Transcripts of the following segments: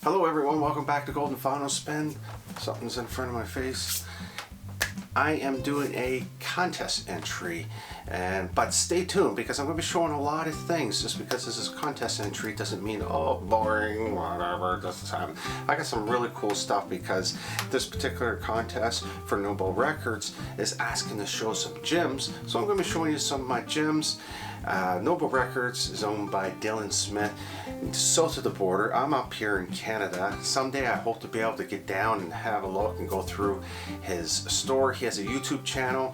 Hello everyone, welcome back to Golden VinylSpin. Something's in front of my face. I am doing a contest entry, but stay tuned because I'm going to be showing a lot of things. Just because this is a contest entry doesn't mean, oh, boring, whatever, doesn't happen. I got some really cool stuff because this particular contest for Noble Records is asking to show some gems. So I'm going to be showing you some of my gems. Noble Records is owned by Dylan Smith, south of the border. I'm up here in Canada. Someday I hope to be able to get down and have a look and go through his store. He has a YouTube channel.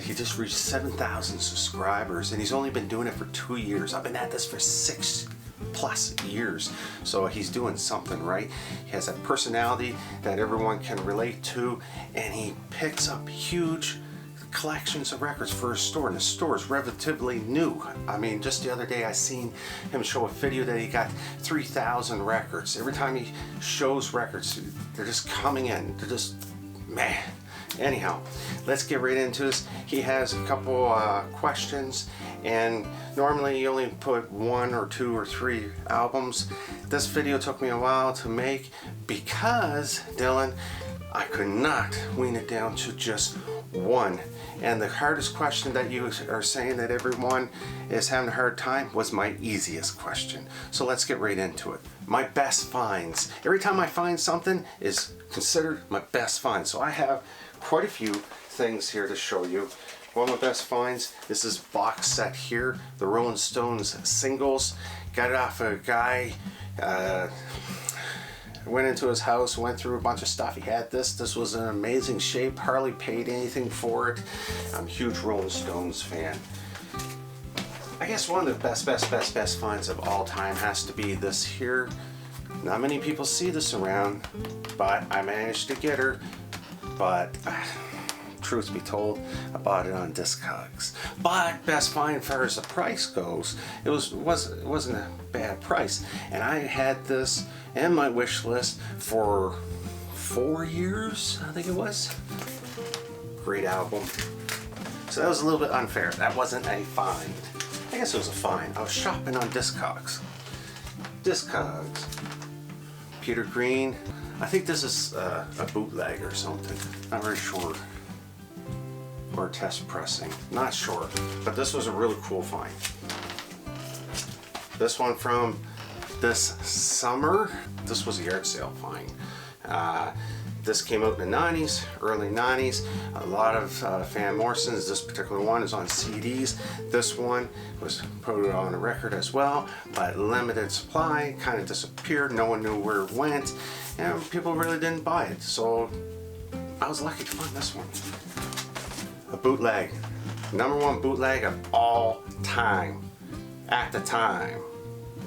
He just reached 7,000 subscribers and he's only been doing it for 2 years. I've been at this for 6+ years, so he's doing something right. He has a personality that everyone can relate to, and he picks up huge collections of records for his store, and the store is relatively new. I mean, just the other day I seen him show a video that he got 3,000 records. Every time he shows records, they're just coming in. They're just, man. Anyhow, let's get right into this. He has a couple questions, and normally you only put 1 or 2 or 3 albums. This video took me a while to make because, Dylan, I could not wean it down to just one. And the hardest question that you are saying that everyone is having a hard time was my easiest question. So let's get right into it. My best finds. Every time I find something is considered my best find. So I have quite a few things here to show you. One of my best finds is this box set here, the Rolling Stones singles. Got it off a guy. Went into his house, went through a bunch of stuff. He had this. This was in amazing shape. Hardly paid anything for it. I'm a huge Rolling Stones fan. I guess one of the best finds of all time has to be this here. Not many people see this around, but I managed to get her. But truth be told, I bought it on Discogs. But best find as far as the price goes, it wasn't a bad price. And I had this in my wish list for 4 years, I think it was. Great album. So that was a little bit unfair. That wasn't a find. I guess it was a find. I was shopping on Discogs. Discogs. Peter Green. I think this is a bootleg or something. Not very sure. Or test pressing. Not sure. But this was a really cool find. This one from this summer. This was a yard sale find. This came out in the 90s, early 90s. A lot of Van Morrison's. This particular one is on CDs. This one was put on a record as well, but limited supply, kind of disappeared. No one knew where it went, and people really didn't buy it. So I was lucky to find this one. A bootleg. #1 bootleg of all time. At the time.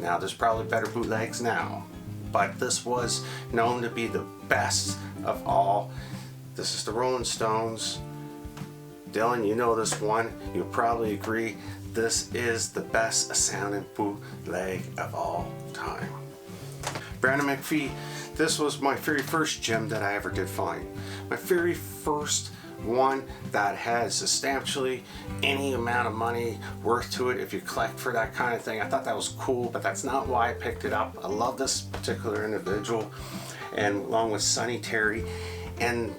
Now there's probably better bootlegs now, but this was known to be the best of all. This is the Rolling Stones. Dylan, you know this one. You'll probably agree. This is the best sounding bootleg of all time. Brandon Mcphee. This was my very first gem that I ever did find. My very first one that has substantially any amount of money worth to it if you collect for that kind of thing. I thought that was cool, but that's not why I picked it up. I love this particular individual, and along with Sonny Terry, and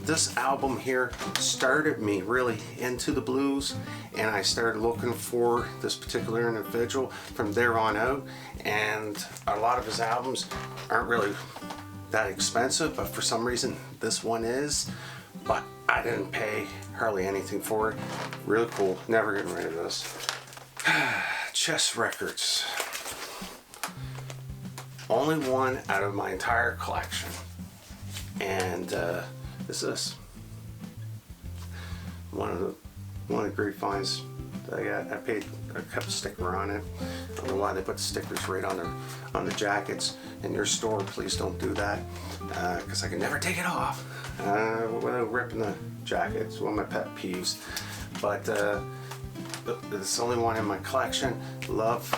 this album here started me really into the blues, and I started looking for this particular individual from there on out. And a lot of his albums aren't really that expensive, but for some reason this one is. But I didn't pay hardly anything for it. Really cool. Never getting rid of this. Chess Records. Only one out of my entire collection. And this is one of the great finds that I got. I kept a sticker on it. I don't know why they put the stickers right on the jackets. In your store, please don't do that, because I can never take it off without ripping the jacket. It's one of my pet peeves. But it's the only one in my collection. Love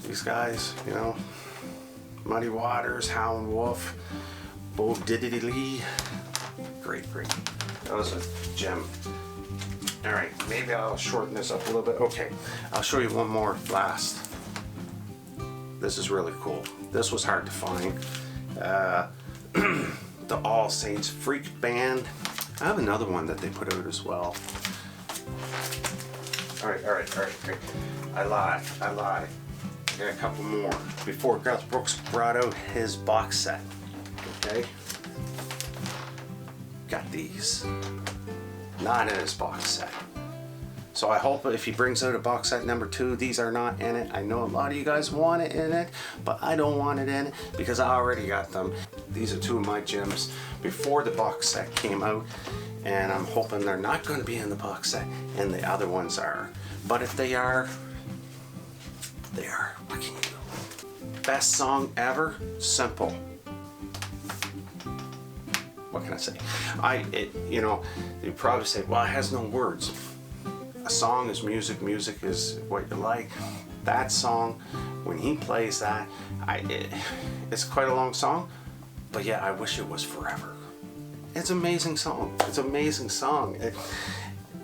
these guys, you know. Muddy Waters, Howlin' Wolf, Bo Diddley Lee. Great. That was a gem. Alright, maybe I'll shorten this up a little bit. Okay, I'll show you one more last. This is really cool. This was hard to find. The All Saints Freak Band. I have another one that they put out as well. All right. I lied. I got a couple more. Before Garth Brooks brought out his box set. Okay. Got these. Not in his box set. So I hope if he brings out a box set number 2, these are not in it. I know a lot of you guys want it in it, but I don't want it in it because I already got them. These are 2 of my gems before the box set came out, and I'm hoping they're not going to be in the box set and the other ones are. But if they are, they are. What can you do? Best song ever? Simple. What can I say? You know, you probably say, well, it has no words. A song is music. Music is what you like. That song, when he plays that, it's quite a long song, but yeah, I wish it was forever. It's an amazing song. It's an amazing song.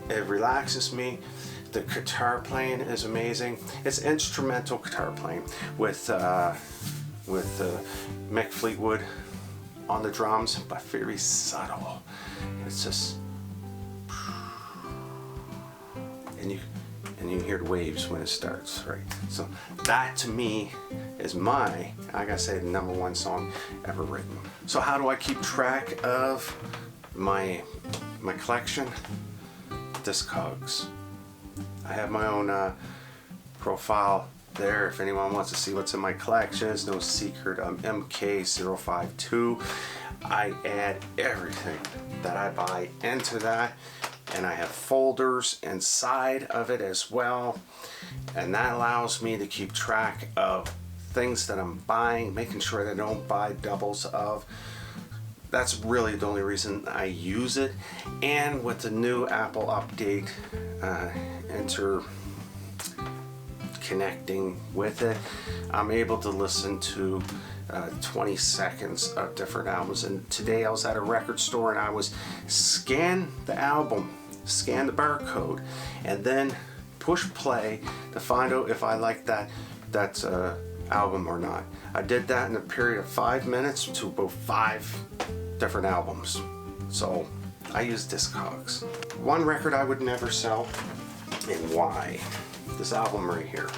It relaxes me. The guitar playing is amazing. It's instrumental guitar playing with Mcphee on the drums, but very subtle. It's just, and you hear the waves when it starts, right? So that to me is I gotta say, the #1 song ever written. So how do I keep track of my collection? Discogs. I have my own profile there if anyone wants to see what's in my collection. It's no secret. I'm MK052. I add everything that I buy into that, and I have folders inside of it as well, and that allows me to keep track of things that I'm buying, making sure that I don't buy doubles of. That's really the only reason I use it. And with the new Apple update, connecting with it, I'm able to listen to 20 seconds of different albums. And today I was at a record store and I was scan the album, scan the barcode, and then push play to find out if I like that album or not. I did that in a period of 5 minutes to about 5 different albums. So I use Discogs. One record I would never sell, and why? This album right here.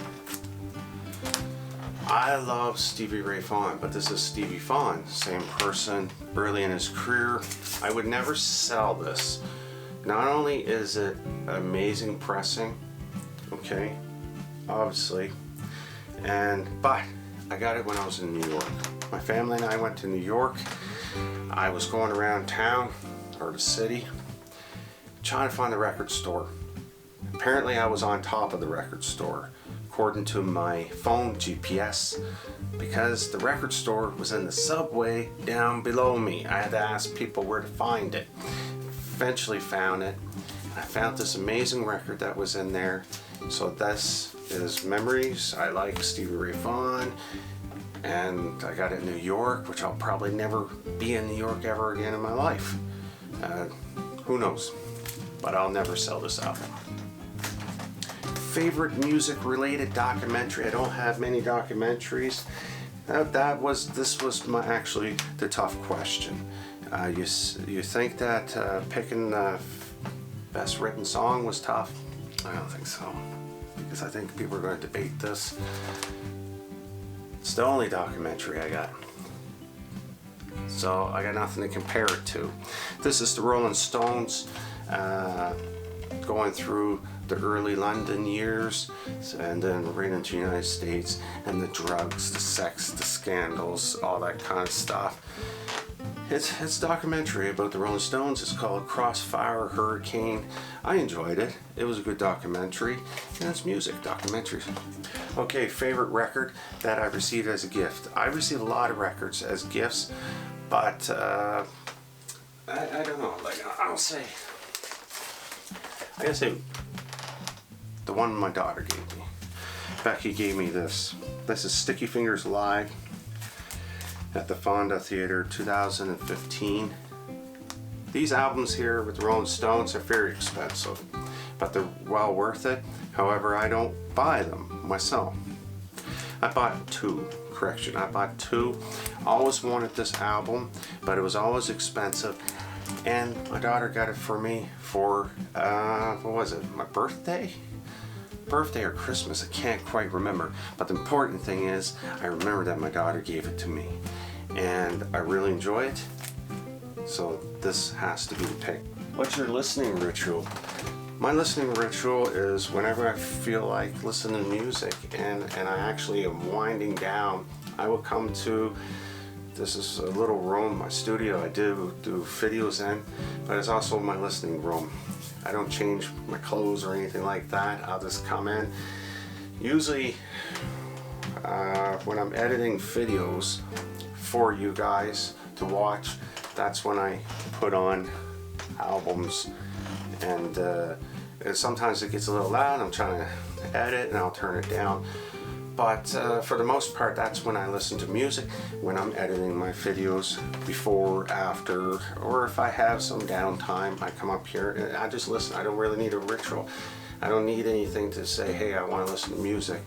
I love Stevie Ray Vaughan, but this is Stevie Vaughan, same person early in his career. I would never sell this. Not only is it amazing pressing, okay, obviously, but I got it when I was in New York. My family and I went to New York. I was going around town or the city trying to find the record store. Apparently I was on top of the record store according to my phone GPS, because the record store was in the subway down below me. I had to ask people where to find it. Eventually found it. I found this amazing record that was in there. So this is Memories. I like Stevie Ray Vaughan, and I got it in New York, which I'll probably never be in New York ever again in my life. Who knows? But I'll never sell this album. Favorite music related documentary. I don't have many documentaries. This was actually the tough question. You think that picking the best written song was tough? I don't think so, because I think people are going to debate this. It's the only documentary I got, so I got nothing to compare it to. This is the Rolling Stones going through the early London years, and then right into the United States, and the drugs, the sex, the scandals, all that kind of stuff. It's a documentary about the Rolling Stones. It's called Crossfire Hurricane. I enjoyed it. It was a good documentary, and it's music documentaries. Okay, favorite record that I received as a gift. I received a lot of records as gifts, but I don't know. Like I gotta say, the one my daughter gave me. Becky gave me this. This is Sticky Fingers Live at the Fonda Theater 2015. These albums here with the Rolling Stones are very expensive, but they're well worth it. However, I don't buy them myself. I bought 2 correction. I bought 2. Always wanted this album, but it was always expensive. And my daughter got it for me for, what was it, my birthday? Birthday or Christmas, I can't quite remember. But the important thing is, I remember that my daughter gave it to me. And I really enjoy it. So this has to be the pick. What's your listening ritual? My listening ritual is whenever I feel like listening to music and I actually am winding down, I will come to, this is a little room, my studio I do videos in, but it's also my listening room. I don't change my clothes or anything like that. I'll just come in. Usually when I'm editing videos for you guys to watch, that's when I put on albums, and sometimes it gets a little loud. I'm trying to edit and I'll turn it down, but for the most part that's when I listen to music, when I'm editing my videos, before, after, or if I have some downtime, I come up here and I just listen. I don't really need a ritual. I don't need anything to say, hey, I want to listen to music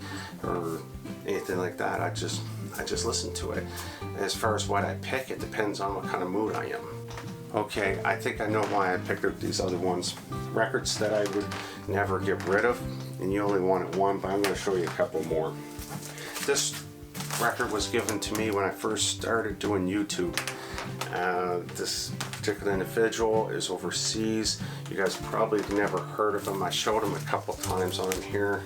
or anything like that. I just listen to it. As far as what I pick, it depends on what kind of mood I am. Okay, I think I know why I picked up these other ones. Records that I would never get rid of, and you only wanted one, but I'm going to show you a couple more. This record was given to me when I first started doing YouTube. This particular individual is overseas. You guys probably never heard of him. I showed him a couple times on here.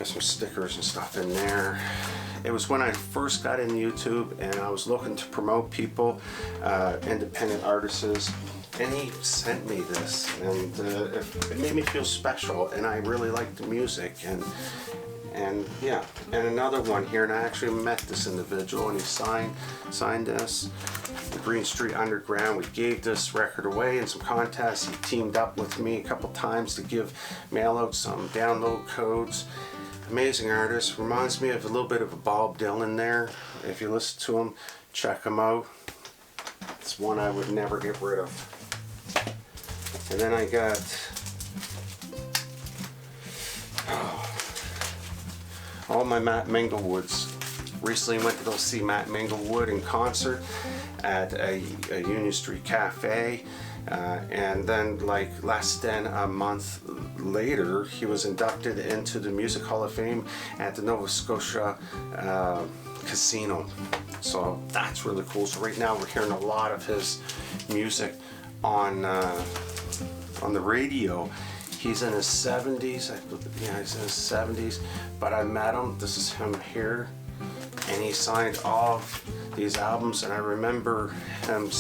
Got some stickers and stuff in there. It was when I first got in YouTube and I was looking to promote people, independent artists, and he sent me this, and it made me feel special, and I really liked the music, and yeah. And another one here, and I actually met this individual, and he signed this, the Green Street Underground. We gave this record away in some contests. He teamed up with me a couple times to mail out some download codes. Amazing artist. Reminds me of a little bit of a Bob Dylan there. If you listen to him, check him out. It's one I would never get rid of. And then I got all my Matt Minglewoods. Recently went to go see Matt Minglewood in concert at a Union Street Cafe. And then like less than a month later, he was inducted into the Music Hall of Fame at the Nova Scotia Casino. So that's really cool. So right now we're hearing a lot of his music on the radio. He's in his 70s. Yeah, he's in his 70s. But I met him. This is him here. And he signed all of these albums. And I remember him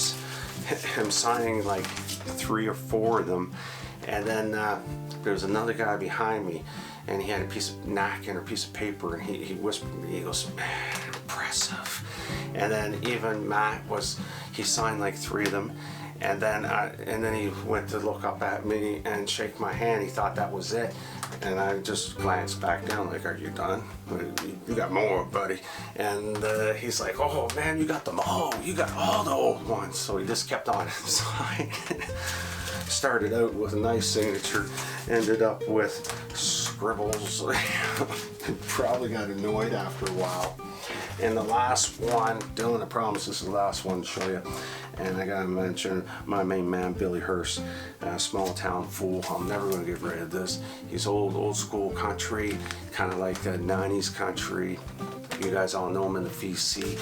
signing like 3 or 4 of them. And then there was another guy behind me, and he had a piece of napkin or piece of paper, and he whispered to me, he goes, man, impressive. And then even Matt he signed like 3 of them. And then he went to look up at me and shake my hand. He thought that was it. And I just glanced back down like, are you done? You got more, buddy. And he's like, oh man, you got them all. You got all the old ones. So he just kept on signing. Started out with a nice signature, ended up with scribbles. Probably got annoyed after a while. And the last one, Dylan, I promise this is the last one to show you. And I gotta mention my main man, Billy Hurst, Small Town Fool. I'm never gonna get rid of this. He's old school country, kind of like 90s country. You guys all know him in the VC.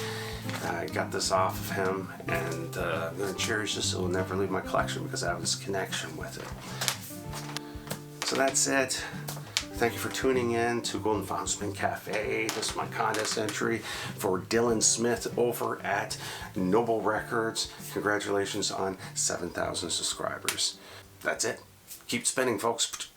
I got this off of him, and I'm gonna cherish this. It will never leave my collection because I have this connection with it. So that's it. Thank you for tuning in to VinylSpin Cafe. This is my contest entry for Dylan Smith over at Noble Records. Congratulations on 7,000 subscribers. That's it. Keep spinning, folks.